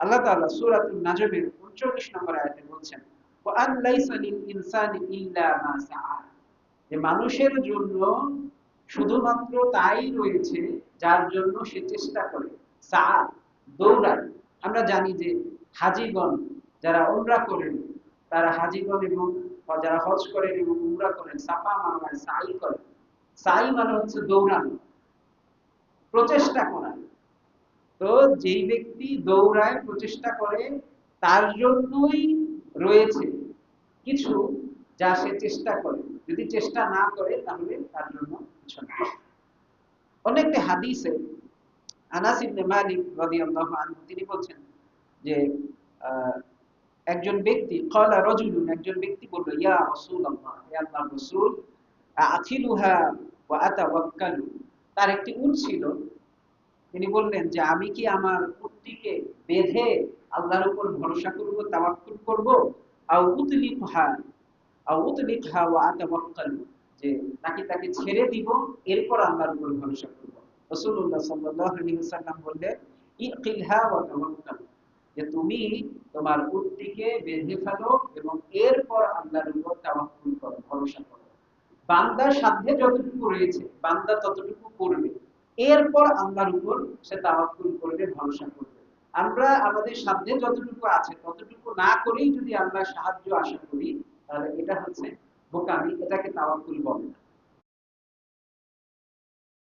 আল্লাহ তাআলা সূরাতুন নাজমের 39 নম্বর আয়াতে বলছেন, ওয়া আন লাইসা লিল ইনসানি ইল্লা মা সাআ, যে মানুষের জন্য শুধুমাত্র তাই রয়েছে যার জন্য সে চেষ্টা করে, সা, দৌড়ায়। আমরা জানি যে হাজীগণ যারা উমরা করেন, তারা হাজীগণ এবং যারা হজ করেন এবং উমরা করেন, সাফা মারওয়ায় সাই করেন। সাই মানে হচ্ছে দৌড়ানো, প্রচেষ্টা করা। তো যেই ব্যক্তি দৌড়ায়, প্রচেষ্টা করে, তার জন্যই রয়েছে কিছু যা সে চেষ্টা করে। যদি চেষ্টা না করে তাহলে তার জন্য কিছু না। অনেকটা হাদিসে আনাস ইবনে মালিক রাদিয়াল্লাহু আনহু তিনি বলছেন যে একজন ব্যক্তি ক্বালা রাজুলুন, একজন ব্যক্তি বলল, ইয়া রাসূলুল্লাহ, হে আল্লাহর রাসূল, আ'থিলুহা ওয়া আতাওয়াক্কালু। তার একটি উট ছিল। তিনি বললেন যে আমি কি আমার উটটিকে বেঁধে আল্লাহর উপর ভরসা করব, তাওয়াক্কুল করব, আও উতলিকহা, ওয়া আতাওয়াক্কালু, যে নাকি তাকে ছেড়ে দিব, এরপর আল্লাহর উপর ভরসা করব। রাসূলুল্লাহ সাল্লাল্লাহু আলাইহি ওয়াসাল্লাম বললেন, ইকিলহা ওয়া তাওয়াক্কাল, যে তুমি তোমার উটটিকে বেঁধে ফেলো এবং এরপর আল্লাহর উপর তাওয়াক্কুল করো, ভরসা করো। বান্দার সাধ্যে যতটুকু রয়েছে বান্দা ততটুকু করবে, এরপর আল্লাহর উপর সে তাওয়াক্কুল করবে, ভরসা করবে। আমরা আমাদের সাধ্যে যতটুকু আছে ততটুকু না করেই যদি আল্লাহর সাহায্য আশা করি, তাহলে এটা হচ্ছে বোকামি, এটাকে তাওয়াক্কুল বলে না।